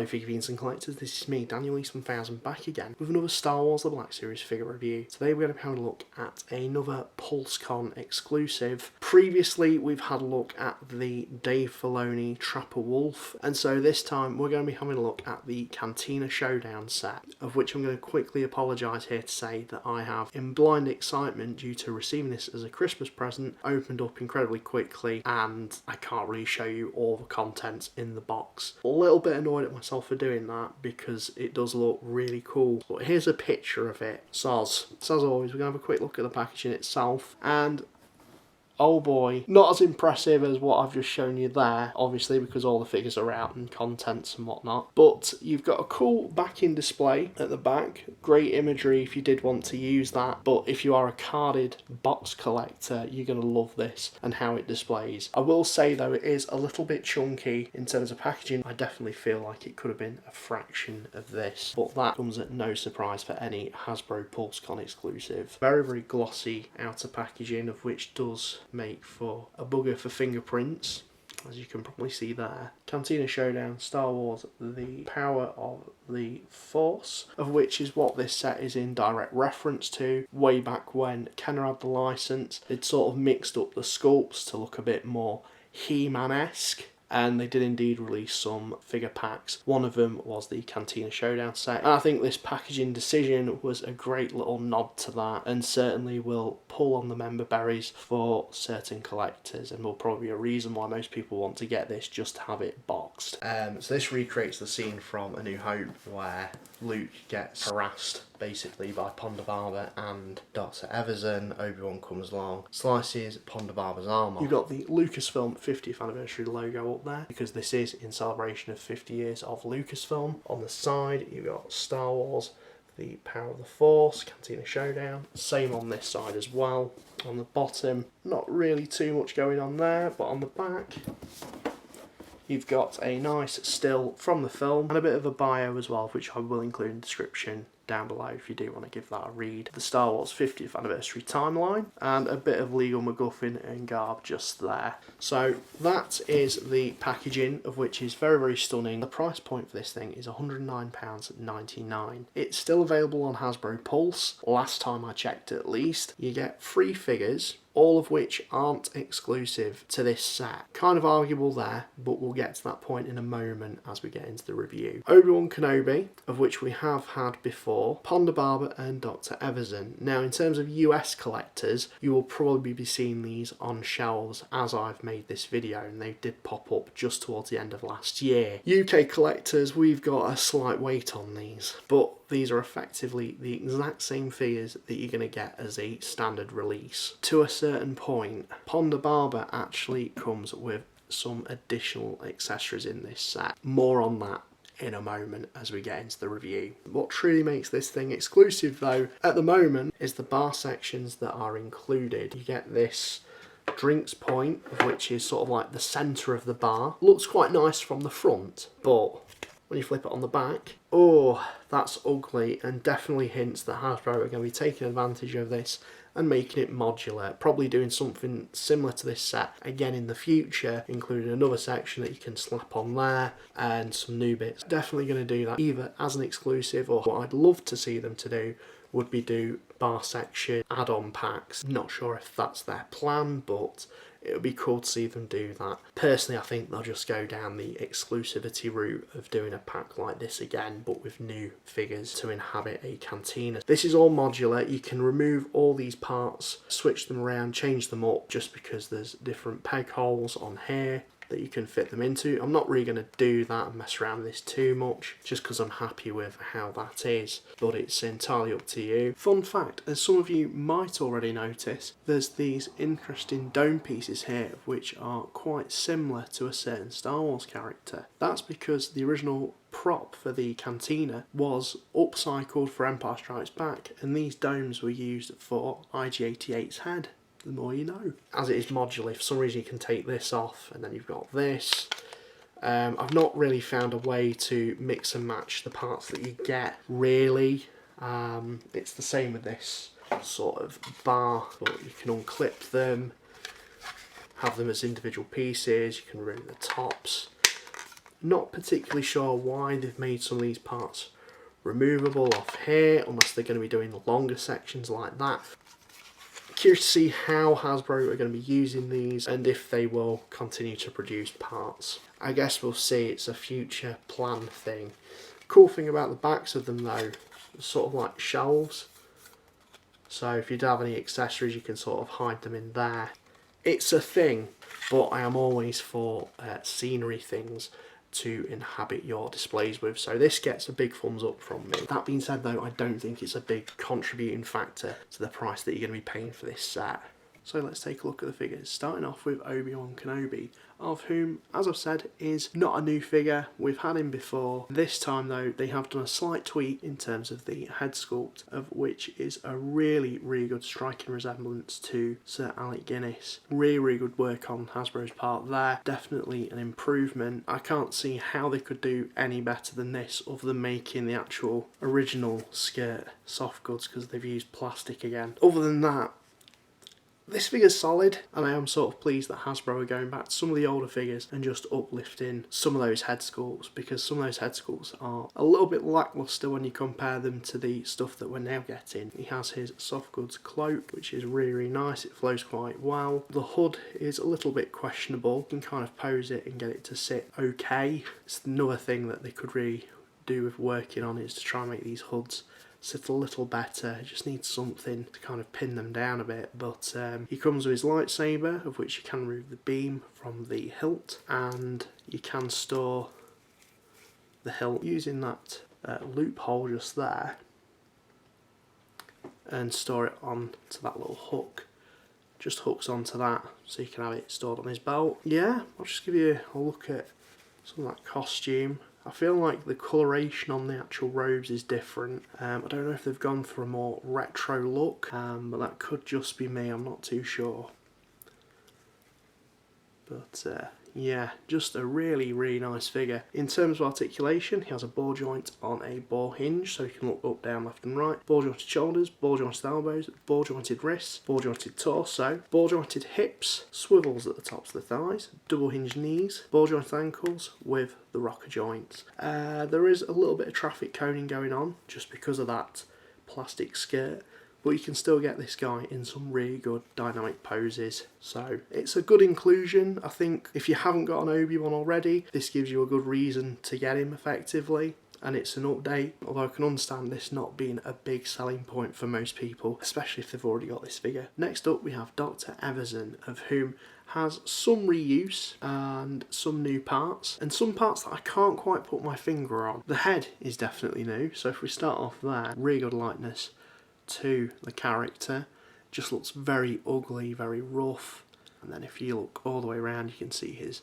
Hello Figgies and collectors, this is me, Daniel East1000, back again with another Star Wars The Black Series figure review. Today we're going to be having a look at another PulseCon exclusive. Previously we've had a look at the Dave Filoni Trapper Wolf, and so this time we're going to be having a look at the Cantina Showdown set, of which I'm going to quickly apologise here to say that I have, in blind excitement due to receiving this as a Christmas present, opened up incredibly quickly and I can't really show you all the contents in the box. A little bit annoyed at myself for doing that because it does look really cool. But here's a picture of it. So as always, we're going to have a quick look at the packaging itself, and oh boy, not as impressive as what I've just shown you there, obviously because all the figures are out and contents and whatnot. But you've got a cool backing display at the back, great imagery if you did want to use that. But if you are a carded box collector, you're going to love this and how it displays. I will say though, it is a little bit chunky in terms of packaging. I definitely feel like it could have been a fraction of this, but that comes at no surprise for any Hasbro PulseCon exclusive. Very, very glossy outer packaging, of which does make for a bugger for fingerprints, as you can probably see there. Cantina Showdown, Star Wars, the Power of the Force, of which is what this set is in direct reference to. Way back when Kenner had the license, they'd sort of mixed up the sculpts to look a bit more He-Man-esque, and they did indeed release some figure packs. One of them was the Cantina Showdown set, and I think this packaging decision was a great little nod to that, and certainly will pull on the member berries for certain collectors, and will probably be a reason why most people want to get this, just to have it boxed. So this recreates the scene from A New Hope where Luke gets harassed basically by Ponda and Dr. Evazan. Obi-Wan comes along, slices Ponda arm off. You've got the Lucasfilm 50th anniversary logo up there, because this is in celebration of 50 years of Lucasfilm. On the side you've got Star Wars, the Power of the Force, Cantina Showdown. Same on this side as well. On the bottom, not really too much going on there, but on the back you've got a nice still from the film and a bit of a bio as well, which I will include in the description down below if you do want to give that a read. The Star Wars 50th anniversary timeline and a bit of legal MacGuffin and garb just there. So that is the packaging, of which is very, very stunning. The price point for this thing is £109.99. It's still available on Hasbro Pulse, last time I checked at least. You get 3 figures, all of which aren't exclusive to this set. Kind of arguable there, but we'll get to that point in a moment as we get into the review. Obi-Wan Kenobi, of which we have had before, Ponda and Dr. Everson. Now in terms of US collectors, you will probably be seeing these on shelves as I've made this video, and they did pop up just towards the end of last year. UK collectors, we've got a slight wait on these, but these are effectively the exact same figures that you're going to get as a standard release. To a certain point, Ponda actually comes with some additional accessories in this set. More on that in a moment as we get into the review. What truly makes this thing exclusive though, at the moment, is the bar sections that are included. You get this drinks point, which is sort of like the centre of the bar. Looks quite nice from the front, but when you flip it on the back, oh, that's ugly, and definitely hints that Hasbro are going to be taking advantage of this and making it modular, probably doing something similar to this set again in the future, including another section that you can slap on there and some new bits. Definitely going to do that either as an exclusive, or what I'd love to see them to do would be do bar section add-on packs. Not sure if that's their plan, but it would be cool to see them do that. Personally, I think they'll just go down the exclusivity route of doing a pack like this again, but with new figures to inhabit a cantina. This is all modular. You can remove all these parts, switch them around, change them up, just because there's different peg holes on here that you can fit them into. I'm not really going to do that and mess around with this too much, just because I'm happy with how that is, but it's entirely up to you. Fun fact, as some of you might already notice, there's these interesting dome pieces here which are quite similar to a certain Star Wars character. That's because the original prop for the cantina was upcycled for Empire Strikes Back, and these domes were used for IG-88's head. The more you know. As it is modular, for some reason you can take this off, and then you've got this. I've not really found a way to mix and match the parts that you get, really. It's the same with this sort of bar, but you can unclip them, have them as individual pieces, you can remove the tops. Not particularly sure why they've made some of these parts removable off here, unless they're going to be doing longer sections like that. Curious to see how Hasbro are going to be using these and if they will continue to produce parts. I guess we'll see, it's a future plan thing. Cool thing about the backs of them though, sort of like shelves. So if you do have any accessories you can sort of hide them in there. It's a thing, but I am always for scenery things to inhabit your displays with, so this gets a big thumbs up from me. That being said though, I don't think it's a big contributing factor to the price that you're going to be paying for this set. So let's take a look at the figures, starting off with Obi-Wan Kenobi, of whom, as I've said, is not a new figure. We've had him before. This time though, they have done a slight tweak in terms of the head sculpt, of which is a really good striking resemblance to Sir Alec Guinness. Really good work on Hasbro's part there. Definitely an improvement. I can't see how they could do any better than this, other than making the actual original skirt soft goods, because they've used plastic again. Other than that, this figure's solid, and I am sort of pleased that Hasbro are going back to some of the older figures and just uplifting some of those head sculpts, because some of those head sculpts are a little bit lackluster when you compare them to the stuff that we're now getting. He has his soft goods cloak, which is really nice, it flows quite well. The hood is a little bit questionable, you can kind of pose it and get it to sit okay. It's another thing that they could really do with working on, is to try and make these hoods sit a little better. It just needs something to kind of pin them down a bit, but he comes with his lightsaber, of which you can remove the beam from the hilt, and you can store the hilt using that loophole just there and store it onto that little hook. Just hooks onto that, so you can have it stored on his belt. Yeah, I'll just give you a look at some of that costume. I feel like the coloration on the actual robes is different. I don't know if they've gone for a more retro look, but that could just be me, I'm not too sure. But yeah, just a really nice figure. In terms of articulation, he has a ball joint on a ball hinge, so you can look up, down, left and right. Ball jointed shoulders, ball jointed elbows, ball jointed wrists, ball jointed torso, ball jointed hips, swivels at the tops of the thighs, double hinged knees, ball jointed ankles with the rocker joints. There is a little bit of traffic coning going on just because of that plastic skirt, but you can still get this guy in some really good dynamic poses. So it's a good inclusion. I think if you haven't got an Obi-Wan already, this gives you a good reason to get him effectively. And it's an update, although I can understand this not being a big selling point for most people, especially if they've already got this figure. Next up we have Dr. Evazan, of whom has some reuse and some new parts, and some parts that I can't quite put my finger on. The head is definitely new, so if we start off there, really good likeness to the character. Just looks very ugly, very rough. And then if you look all the way around, you can see his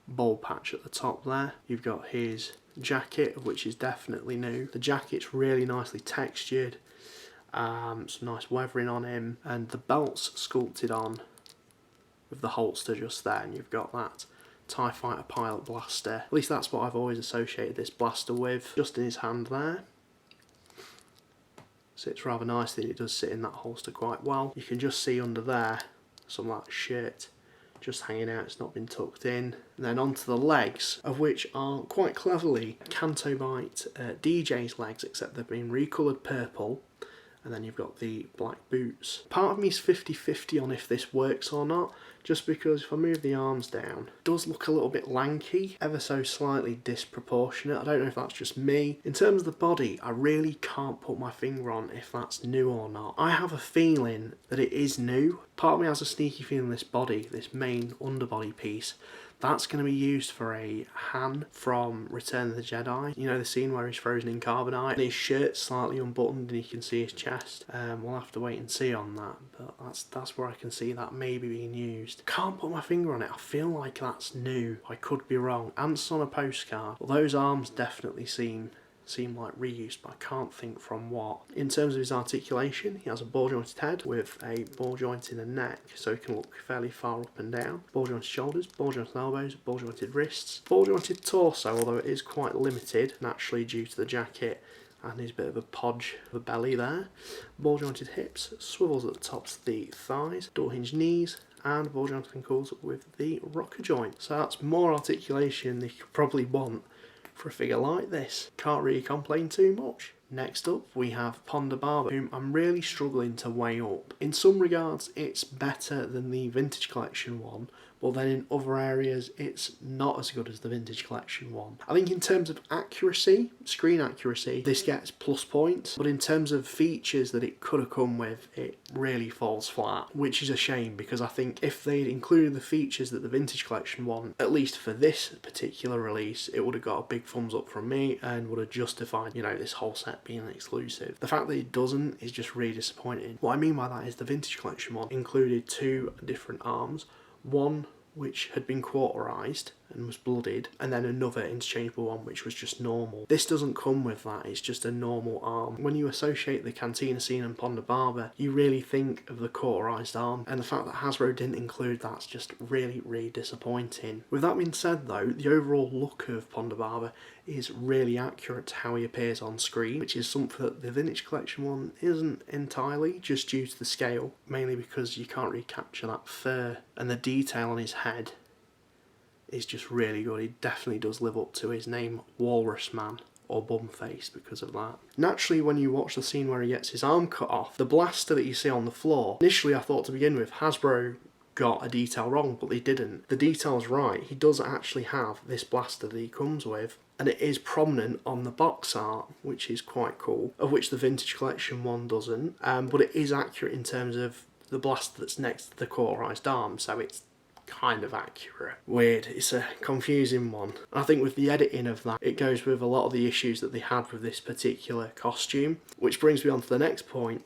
bald patch at the top there. You've got his jacket, which is definitely new. The jacket's really nicely textured, some nice weathering on him, and the belt's sculpted on with the holster just there, and you've got that TIE Fighter pilot blaster. At least that's what I've always associated this blaster with, just in his hand there. Sits rather nicely, it does sit in that holster quite well. You can just see under there some of that shirt just hanging out, it's not been tucked in. And then onto the legs, of which are quite cleverly Canto Bite DJ's legs, except they've been recoloured purple. And then you've got the black boots. Part of me is 50-50 on if this works or not, just because if I move the arms down, it does look a little bit lanky, ever so slightly disproportionate. I don't know if that's just me. In terms of the body, I really can't put my finger on if that's new or not. I have a feeling that it is new. Part of me has a sneaky feeling this body, this main underbody piece, that's going to be used for a Han from Return of the Jedi. You know the scene where he's frozen in carbonite and his shirt's slightly unbuttoned and you can see his chest. We'll have to wait and see on that, but that's where I can see that maybe being used. Can't put my finger on it, I feel like that's new. I could be wrong. Ants on a postcard. Well, those arms definitely seem like reused, but I can't think from what. In terms of his articulation, he has a ball jointed head with a ball joint in the neck, so he can look fairly far up and down. Ball jointed shoulders, ball jointed elbows, ball jointed wrists, ball jointed torso, although it is quite limited naturally due to the jacket and his bit of a podge of a belly there. Ball jointed hips, swivels at the tops of the thighs, door hinged knees, and ball joint ankles with the rocker joint. So that's more articulation than you could probably want for a figure like this. Can't really complain too much. Next up we have Ponda Barber, whom I'm really struggling to weigh up. In some regards it's better than the Vintage Collection one, but then in other areas it's not as good as the Vintage Collection one. I think in terms of accuracy, screen accuracy, this gets plus points, but in terms of features that it could have come with, it really falls flat, which is a shame because I think if they'd included the features that the Vintage Collection one, at least for this particular release, it would have got a big thumbs up from me and would have justified, you know, this whole set being an exclusive. The fact that it doesn't is just really disappointing. What I mean by that is the Vintage Collection one included two different arms, one which had been cauterized and was blooded, and then another interchangeable one which was just normal. This doesn't come with that, it's just a normal arm. When you associate the Cantina scene and Ponda Barber, you really think of the cauterized arm, and the fact that Hasbro didn't include that's just really, really disappointing. With that being said though, the overall look of Ponda Barber is really accurate to how he appears on screen, which is something that the Vintage Collection one isn't entirely, just due to the scale, mainly because you can't really capture that fur, and the detail on his head is just really good. He definitely does live up to his name, Walrus Man, or Bumface, because of that. Naturally, when you watch the scene where he gets his arm cut off, the blaster that you see on the floor, initially I thought to begin with, Hasbro got a detail wrong, but they didn't. The detail's right. He does actually have this blaster that he comes with, and it is prominent on the box art, which is quite cool, of which the Vintage Collection one doesn't, but it is accurate in terms of the blaster that's next to the cauterized arm, so it's kind of accurate. Weird, it's a confusing one. I think with the editing of that, it goes with a lot of the issues that they had with this particular costume, which brings me on to the next point.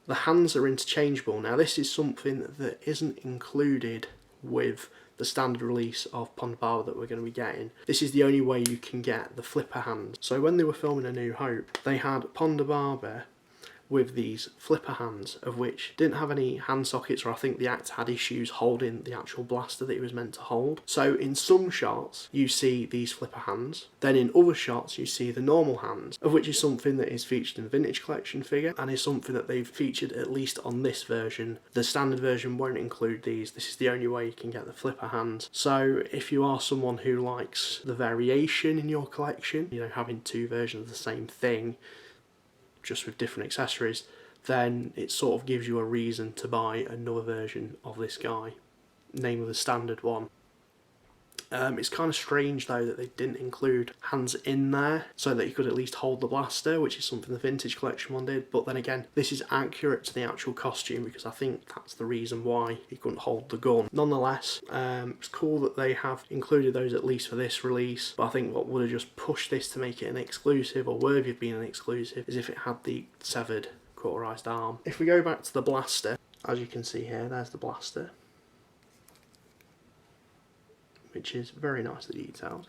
The hands are interchangeable. Now this is something that isn't included with the standard release of Ponda Barber that we're going to be getting. This is the only way you can get the flipper hands. So when they were filming A New Hope, they had Ponda Barber with these flipper hands, of which didn't have any hand sockets, or I think the actor had issues holding the actual blaster that he was meant to hold. So in some shots you see these flipper hands, then in other shots you see the normal hands, of which is something that is featured in the Vintage Collection figure and is something that they've featured at least on this version. The standard version won't include these. This is the only way you can get the flipper hands. So if you are someone who likes the variation in your collection, you know, having two versions of the same thing just with different accessories, then it sort of gives you a reason to buy another version of this guy, namely the standard one. It's kind of strange though that they didn't include hands in there so that you could at least hold the blaster, which is something the Vintage Collection one did, but then again this is accurate to the actual costume because I think that's the reason why he couldn't hold the gun. Nonetheless, it's cool that they have included those at least for this release, but I think what would have just pushed this to make it an exclusive, or worthy of being an exclusive, is if it had the severed cauterized arm. If we go back to the blaster, as you can see here, there's the blaster, which is very nicely detailed.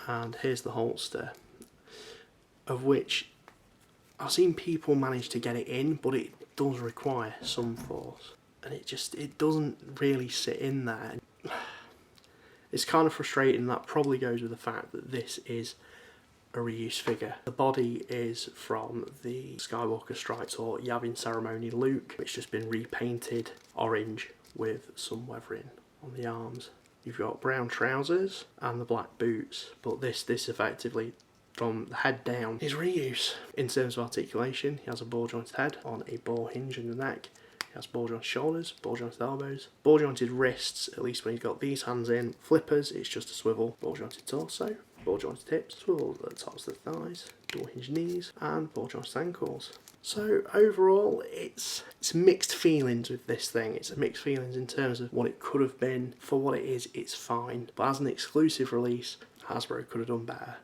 And here's the holster, of which I've seen people manage to get it in, but it does require some force, and it doesn't really sit in there. It's kind of frustrating. That probably goes with the fact that this is a reuse figure. The body is from the Skywalker Stripes or Yavin Ceremony Luke. It's just been repainted orange with some weathering on the arms. You've got brown trousers and the black boots, but this effectively, from the head down, is reuse. In terms of articulation, he has a ball jointed head on a ball hinge in the neck. He has ball jointed shoulders, ball jointed elbows, ball jointed wrists, at least when he's got these hands in. Flippers, it's just a swivel. Ball jointed torso, ball jointed hips, swivel at the tops of the thighs, dual hinge knees, and ball jointed ankles. So overall, it's mixed feelings with this thing. It's mixed feelings in terms of what it could have been. For what it is, it's fine. But as an exclusive release, Hasbro could have done better.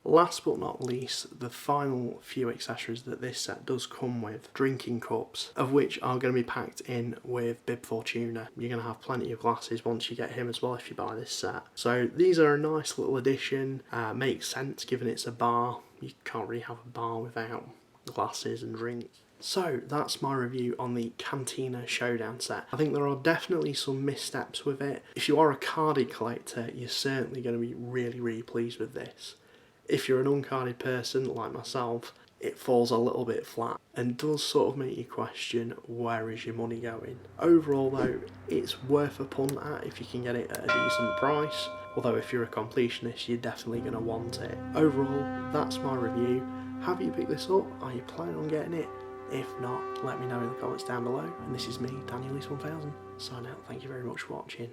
Last but not least, the final few accessories that this set does come with: drinking cups, of which are going to be packed in with Bib Fortuna. You're going to have plenty of glasses once you get him as well if you buy this set. So these are a nice little addition. Makes sense given it's a bar. You can't really have a bar without glasses and drinks. So that's my review on the Cantina Showdown set. I think there are definitely some missteps with it. If you are a carded collector, you're certainly going to be really pleased with this. If you're an uncarded person like myself, it falls a little bit flat and does sort of make you question where is your money going. Overall though, it's worth a punt at if you can get it at a decent price, although if you're a completionist you're definitely going to want it. Overall, that's my review. Have you picked this up? Are you planning on getting it? If not, let me know in the comments down below. And this is me, Daniel East 1000, signing out. Thank you very much for watching.